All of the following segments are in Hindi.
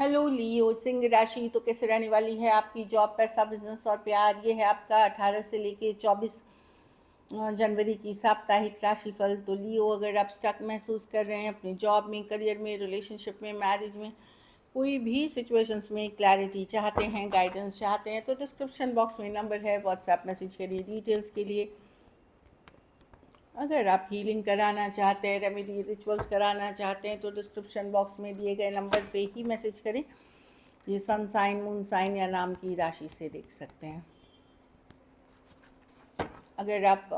हेलो लियो, सिंह राशि तो कैसे रहने वाली है आपकी जॉब, पैसा, बिजनेस और प्यार। ये है आपका 18 से लेके 24 जनवरी की साप्ताहिक राशिफल। तो लियो, अगर आप स्टक महसूस कर रहे हैं अपनी जॉब में, करियर में, रिलेशनशिप में, मैरिज में, कोई भी सिचुएशंस में क्लैरिटी चाहते हैं, गाइडेंस चाहते हैं, तो डिस्क्रिप्शन बॉक्स में नंबर है, व्हाट्सएप मैसेज करिए डिटेल्स के लिए। अगर आप हीलिंग कराना चाहते हैं, रेमेडी रिचुअल्स कराना चाहते हैं, तो डिस्क्रिप्शन बॉक्स में दिए गए नंबर पे ही मैसेज करें। ये सन साइन, मून साइन या नाम की राशि से देख सकते हैं। अगर आप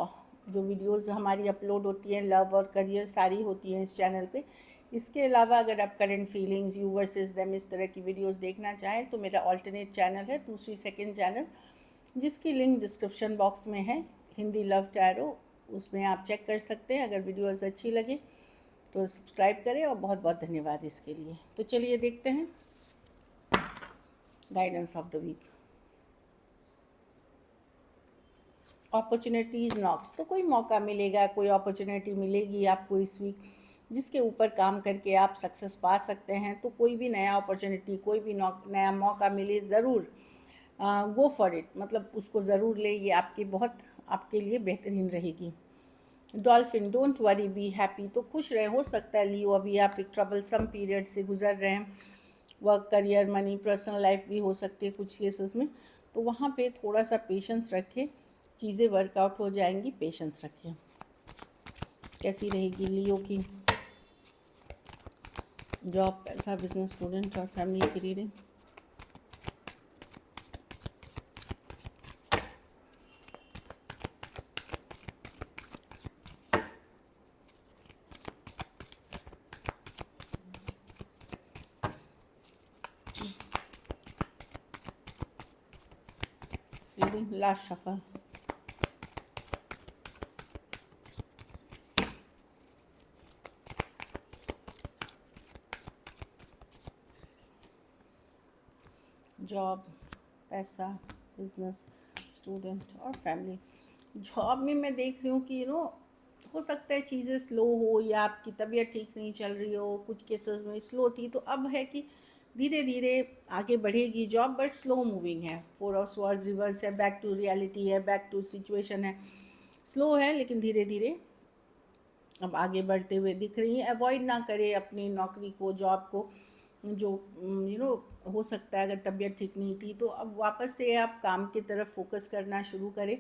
जो वीडियोस हमारी अपलोड होती हैं, लव और करियर सारी होती हैं इस चैनल पे। इसके अलावा अगर आप current feelings, you versus them, इस तरह की वीडियोस देखना चाहें तो मेरा ऑल्टरनेट चैनल है, दूसरी सेकंड चैनल, जिसकी लिंक डिस्क्रिप्शन बॉक्स में है, हिंदी लव टैरो। उसमें आप चेक कर सकते हैं। अगर वीडियोस अच्छी लगे तो सब्सक्राइब करें, और बहुत बहुत धन्यवाद इसके लिए। तो चलिए देखते हैं guidance of the week. Opportunities knocks, तो कोई मौका मिलेगा, कोई अपॉर्चुनिटी मिलेगी आपको इस वीक, जिसके ऊपर काम करके आप सक्सेस पा सकते हैं। तो कोई भी नया अपॉर्चुनिटी, कोई भी नया मौका मिले, ज़रूर गो फॉर इट, मतलब उसको ज़रूर ले। ये आपके लिए बेहतरीन रहेगी। Dolphin, don't worry, be happy, तो खुश रहें। हो सकता है लियो अभी आप एक ट्रबलसम पीरियड से गुजर रहे हैं, work, career, money, personal life भी हो सकती है कुछ केसेस में। तो वहाँ पे थोड़ा सा पेशेंस रखें, चीज़ें वर्कआउट हो जाएंगी, पेशेंस रखें। कैसी रहेगी लियो की जॉब, पैसा, बिजनेस, स्टूडेंट और फैमिली की reading. Reading last shuffle. Job, पैसा, बिजनेस, स्टूडेंट और फैमिली। जॉब में मैं देख रही हूँ कि हो सकता है चीज़ें स्लो हो, या आपकी तबीयत ठीक नहीं चल रही हो, कुछ केसेस में स्लो थी, तो अब है कि धीरे धीरे आगे बढ़ेगी जॉब, बट स्लो मूविंग है। 4 ऑफ स्वॉर्ड्स रिवर्स है, बैक टू रियलिटी है, बैक टू सिचुएशन है, स्लो है लेकिन धीरे धीरे अब आगे बढ़ते हुए दिख रही हैं। अवॉइड ना करें अपनी नौकरी को, जॉब को, जो हो सकता है अगर तबीयत ठीक नहीं थी, तो अब वापस से आप काम की तरफ फोकस करना शुरू करें।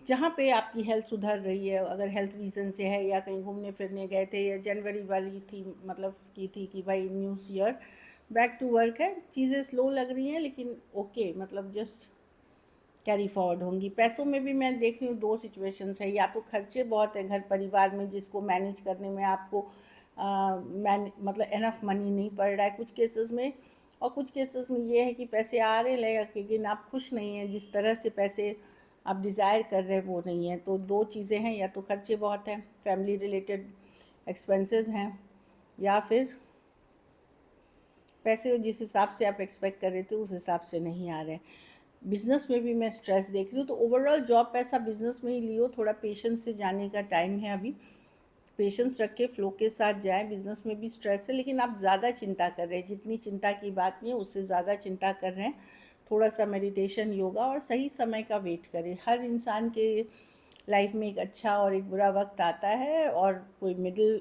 जहाँ पे आपकी हेल्थ सुधर रही है, अगर हेल्थ रीज़न से है, या कहीं घूमने फिरने गए थे, या जनवरी वाली थी, मतलब की थी कि भाई new year, back to work है, चीज़ें स्लो लग रही हैं लेकिन ओके, मतलब जस्ट कैरी फॉरवर्ड होंगी। पैसों में भी मैं देख रही हूँ दो सिचुएशंस है, या तो खर्चे बहुत हैं घर परिवार में, जिसको मैनेज करने में आपको मतलब एनफ मनी नहीं पड़ रहा है कुछ केसेस में, और कुछ केसेस में ये है कि पैसे आ रहे हैं लेकिन आप खुश नहीं हैं, जिस तरह से पैसे आप डिज़ायर कर रहे हैं वो नहीं है। तो दो चीज़ें हैं, या तो खर्चे बहुत हैं, फैमिली रिलेटेड एक्सपेंसेस हैं, या फिर पैसे जिस हिसाब से आप एक्सपेक्ट कर रहे थे उस हिसाब से नहीं आ रहे हैं। बिज़नेस में भी मैं स्ट्रेस देख रही हूँ। तो ओवरऑल जॉब, पैसा, बिज़नेस में ही लियो, थोड़ा पेशेंस से जाने का टाइम है अभी। पेशेंस रख के फ्लो के साथ जाएं। बिज़नेस में भी स्ट्रेस है लेकिन आप ज़्यादा चिंता कर रहे हैं, जितनी चिंता की बात नहीं है उससे ज़्यादा चिंता कर रहे हैं। थोड़ा सा मेडिटेशन, योगा और सही समय का वेट करें। हर इंसान के लाइफ में एक अच्छा और एक बुरा वक्त आता है, और कोई मिडिल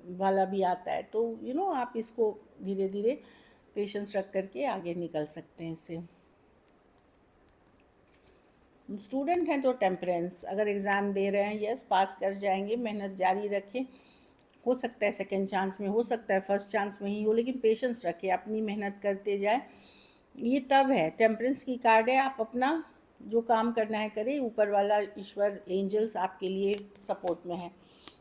वाला भी आता है। तो आप इसको धीरे धीरे पेशेंस रख करके आगे निकल सकते हैं इससे। स्टूडेंट हैं तो टेम्परेंस, अगर एग्ज़ाम दे रहे हैं, यस पास कर जाएंगे, मेहनत जारी रखें। हो सकता है सेकंड चांस में, हो सकता है फर्स्ट चांस में ही हो, लेकिन पेशेंस रखें, अपनी मेहनत करते जाए। ये तब है, टेम्परेंस की कार्ड है, आप अपना जो काम करना है करें, ऊपर वाला ईश्वर, एंजल्स आपके लिए सपोर्ट में है।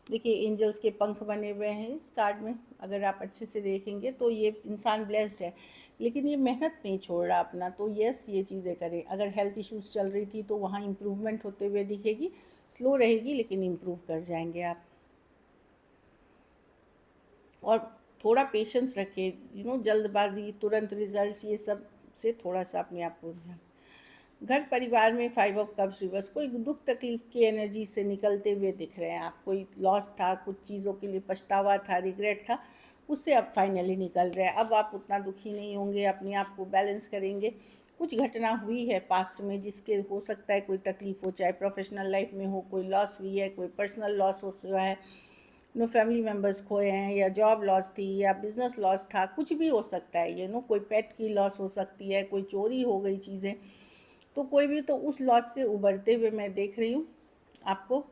देखिए एंजल्स के पंख बने हुए हैं इस कार्ड में, अगर आप अच्छे से देखेंगे तो ये इंसान ब्लेस्ड है, लेकिन ये मेहनत नहीं छोड़ रहा अपना। तो यस, ये चीज़ें करें। अगर हेल्थ इश्यूज़ चल रही थी तो वहाँ इम्प्रूवमेंट होते हुए दिखेगी, स्लो रहेगी लेकिन इम्प्रूव कर जाएंगे आप। और थोड़ा पेशेंस रखें, जल्दबाजी, तुरंत रिजल्ट्स, ये सब से थोड़ा सा अपने आप को। घर परिवार में 5 ऑफ कप्स रिवर्स, कोई दुख तकलीफ की एनर्जी से निकलते हुए दिख रहे हैं आप। कोई लॉस था, कुछ चीज़ों के लिए पछतावा था, रिग्रेट था, उससे अब फाइनली निकल रहे हैं। अब आप उतना दुखी नहीं होंगे, अपने आप को बैलेंस करेंगे। कुछ घटना हुई है पास्ट में जिसके हो सकता है कोई तकलीफ़ हो, चाहे प्रोफेशनल लाइफ में हो, कोई लॉस हुई है, कोई पर्सनल लॉस हो हुआ है, फैमिली मेम्बर्स खोए हैं, या जॉब लॉस थी, या बिजनेस लॉस था, कुछ भी हो सकता है ये कोई पेट की लॉस हो सकती है, कोई चोरी हो गई चीज़ें, तो कोई भी तो उस लॉस से उभरते हुए मैं देख रही हूँ आपको।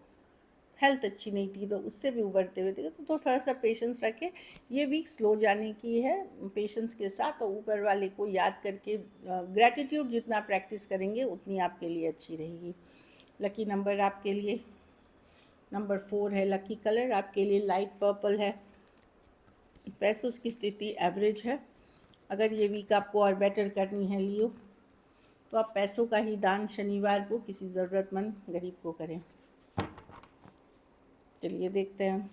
हेल्थ अच्छी नहीं थी तो उससे भी उभरते हुए देखा, तो थोड़ा सा पेशेंस रखें। ये वीक स्लो जाने की है, पेशेंस के साथ, और ऊपर वाले को याद करके ग्रैटिट्यूड जितना प्रैक्टिस करेंगे उतनी आपके लिए अच्छी रहेगी। लकी नंबर आपके लिए नंबर 4 है। लकी कलर आपके लिए लाइट पर्पल है। पैसों की स्थिति एवरेज है। अगर ये वीक आपको और बेटर करनी है लियो, तो आप पैसों का ही दान शनिवार को किसी ज़रूरतमंद गरीब को करें। चलिए देखते हैं।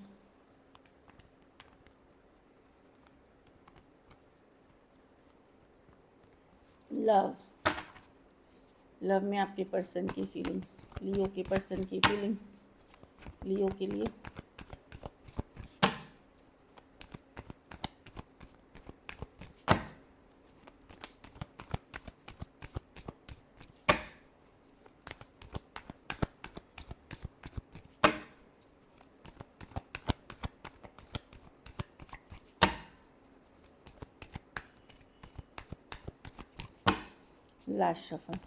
लव में आपके पर्सन की फीलिंग्स, लियो के पर्सन की फीलिंग्स लियो के लिए। Last shuffle.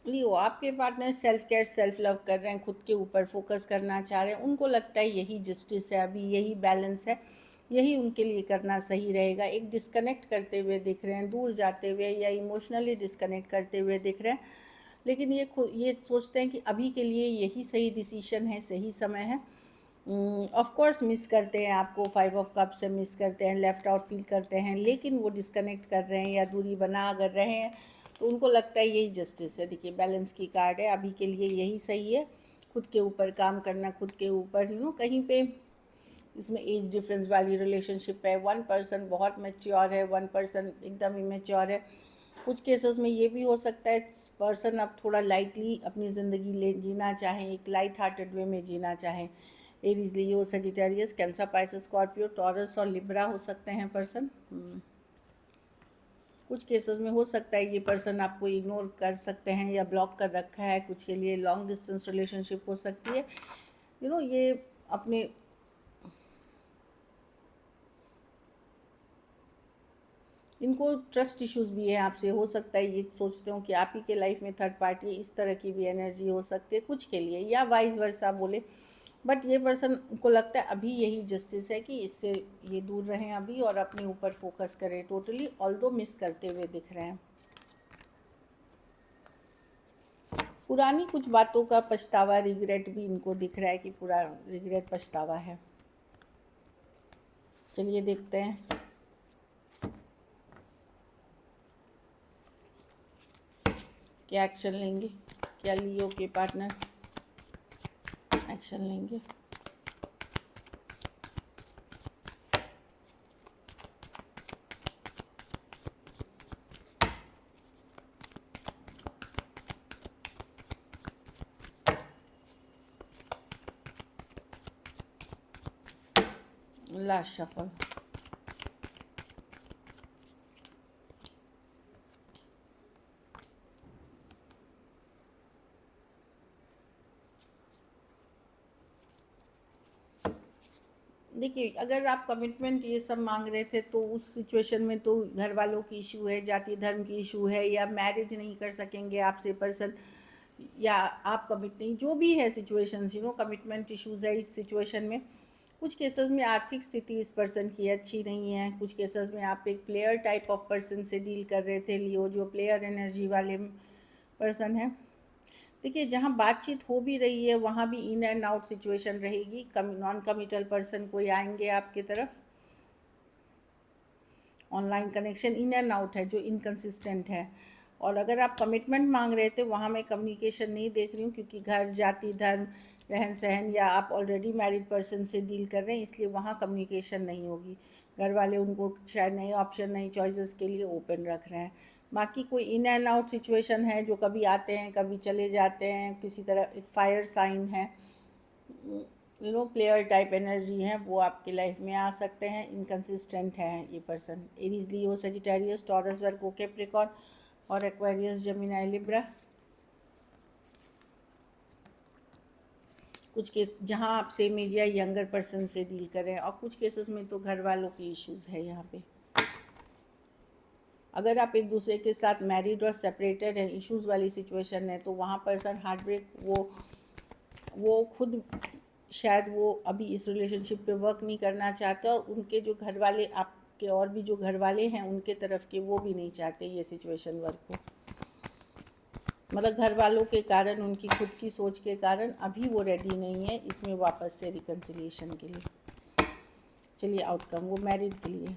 लियो, आपके partner self care self love कर रहे हैं, खुद के ऊपर फोकस करना चाह रहे हैं। उनको लगता है यही जस्टिस है, अभी यही बैलेंस है, यही उनके लिए करना सही रहेगा। एक डिस्कनेक्ट करते हुए दिख रहे हैं, दूर जाते हुए या इमोशनली डिस्कनेक्ट करते हुए दिख रहे हैं, लेकिन ये सोचते हैं कि अभी के लिए यही सही डिसीजन है, सही समय है। ऑफ कोर्स मिस करते हैं आपको, 5 ऑफ कप से मिस करते हैं, लेफ़्ट आउट फील करते हैं, लेकिन वो डिस्कनेक्ट कर रहे हैं या दूरी बना अगर रहे हैं तो उनको लगता है यही जस्टिस है। देखिए बैलेंस की कार्ड है, अभी के लिए यही सही है। खुद के ऊपर काम करना, खुद के ऊपर कहीं पे इसमें एज डिफरेंस वाली रिलेशनशिप है। 1 पर्सन बहुत मैच्योर है, 1 पर्सन एकदम इमेच्योर है। कुछ केसेस में ये भी हो सकता है पर्सन अब थोड़ा लाइटली अपनी ज़िंदगी जीना चाहें, एक लाइट हार्टेड वे में जीना चाहें। Aries, Leo, Sagittarius, Cancer, Pisces, Scorpio, Taurus और लिब्रा हो सकते हैं पर्सन। कुछ केसेस में हो सकता है ये पर्सन आपको इग्नोर कर सकते हैं या ब्लॉक कर रखा है। कुछ के लिए लॉन्ग डिस्टेंस रिलेशनशिप हो सकती है। ये अपने इनको ट्रस्ट इश्यूज भी है आपसे। हो सकता है ये सोचते हो कि आप ही के लाइफ में थर्ड पार्टी, इस तरह की भी एनर्जी हो सकती है कुछ के लिए, या वाइस वर्सा बोले। बट ये पर्सन को लगता है अभी यही जस्टिस है कि इससे ये दूर रहें अभी और अपने ऊपर फोकस करें टोटली, ऑल्दो मिस करते हुए दिख रहे हैं। पुरानी कुछ बातों का पछतावा, रिग्रेट भी इनको दिख रहा है कि पूरा रिग्रेट, पछतावा है। चलिए देखते हैं क्या एक्शन लेंगे, क्या लियो के पार्टनर एक्शन लेंगे। Last shuffle. देखिए अगर आप कमिटमेंट ये सब मांग रहे थे तो उस सिचुएशन में तो घर वालों की इशू है, जाति धर्म की इशू है, या मैरिज नहीं कर सकेंगे आपसे पर्सन, या आप कमिट नहीं, जो भी है सिचुएशंस, कमिटमेंट इश्यूज है इस सिचुएशन में। कुछ केसेस में आर्थिक स्थिति इस पर्सन की अच्छी नहीं है। कुछ केसेस में आप एक प्लेयर टाइप ऑफ पर्सन से डील कर रहे थे लियो, जो प्लेयर एनर्जी वाले पर्सन है। देखिए जहाँ बातचीत हो भी रही है वहाँ भी इन एंड आउट सिचुएशन रहेगी। नॉन कमिटल पर्सन कोई आएंगे आपकी तरफ, online connection in and out है जो इनकन्सिस्टेंट है। और अगर आप कमिटमेंट मांग रहे थे वहाँ मैं कम्युनिकेशन नहीं देख रही हूँ, क्योंकि घर, जाति, धर्म, रहन सहन, या आप ऑलरेडी मैरिड पर्सन से डील कर रहे हैं, इसलिए वहाँ कम्युनिकेशन नहीं होगी। घर वाले उनको शायद नए ऑप्शन, नई चॉइसेस के लिए ओपन रख रहे हैं। बाकी कोई इन एंड आउट सिचुएशन है जो कभी आते हैं कभी चले जाते हैं, किसी तरह एक फायर साइन है, प्लेयर टाइप एनर्जी है, वो आपकी लाइफ में आ सकते हैं। इनकंसिस्टेंट है ये person. Aries, Leo, Sagittarius, taurus, Virgo, Capricorn और एक्वेरियस, जेमिनी, लिब्रा। कुछ केस जहाँ आप सेम एज या यंगर पर्सन से डील करें, और कुछ केसेस में तो घर वालों के इश्यूज है यहाँ पे। अगर आप एक दूसरे के साथ मैरिड और सेपरेटेड हैं, इश्यूज वाली सिचुएशन है, तो वहाँ पर्सन हार्ट ब्रेक वो खुद शायद वो अभी इस रिलेशनशिप पे वर्क नहीं करना चाहते, और उनके जो घर वाले, आपके और भी जो घर वाले हैं उनके तरफ के, वो भी नहीं चाहते ये सिचुएशन वर्क हो। मतलब घर वालों के कारण, उनकी खुद की सोच के कारण अभी वो रेडी नहीं है इसमें वापस से रिकन्सिलिएशन के लिए। चलिए आउटकम, वो मैरिड के लिए।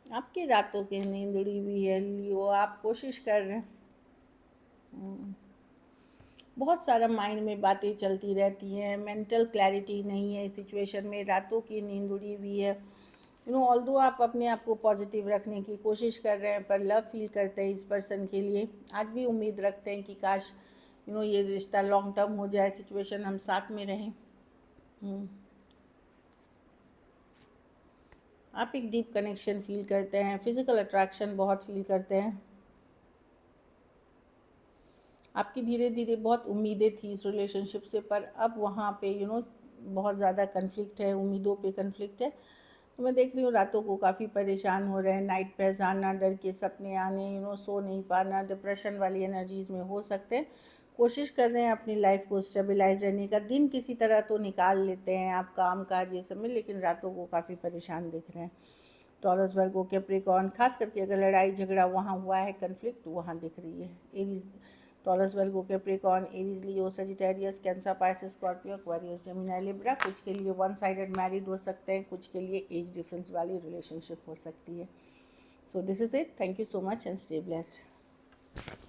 आपकी रातों की नींद उड़ी हुई है लियो, आप कोशिश कर रहे हैं। बहुत सारा माइंड में बातें चलती रहती हैं, मेंटल क्लैरिटी नहीं है इस सिचुएशन में, रातों की नींद उड़ी हुई है। ऑल्दो आप अपने आप को पॉजिटिव रखने की कोशिश कर रहे हैं, पर लव फील करते हैं इस पर्सन के लिए। आज भी उम्मीद रखते हैं कि काश ये रिश्ता लॉन्ग टर्म हो जाए, सिचुएशन हम साथ में रहें। आप एक डीप कनेक्शन फील करते हैं, फिजिकल अट्रैक्शन बहुत फील करते हैं। आपकी धीरे धीरे बहुत उम्मीदें थी इस रिलेशनशिप से, पर अब वहाँ पे बहुत ज़्यादा कन्फ्लिक्ट है, उम्मीदों पे कन्फ्लिक्ट है। तो मैं देख रही हूँ रातों को काफ़ी परेशान हो रहे हैं, नाइट पैस आना, डर के सपने आने, सो नहीं पाना, डिप्रेशन वाली एनर्जीज़ में हो सकते हैं। कोशिश कर रहे हैं अपनी लाइफ को स्टेबलाइज रहने का, दिन किसी तरह तो निकाल लेते हैं आप काम काज ये सब में, लेकिन रातों को काफ़ी परेशान दिख रहे हैं। टॉरस, वर्गो, कैप्रिकॉर्न, खास करके अगर लड़ाई झगड़ा वहाँ हुआ है, कन्फ्लिक्ट वहाँ दिख रही है। Aries, Taurus, Virgo, Capricorn, Aries, Leo, Sagittarius, Cancer, Pisces, Scorpio, Aquarius, Gemini, Libra. कुछ के लिए वन साइडेड मैरिड हो सकते हैं, कुछ के लिए एज डिफरेंस वाली रिलेशनशिप हो सकती है। So this is it. Thank you so much and stay blessed.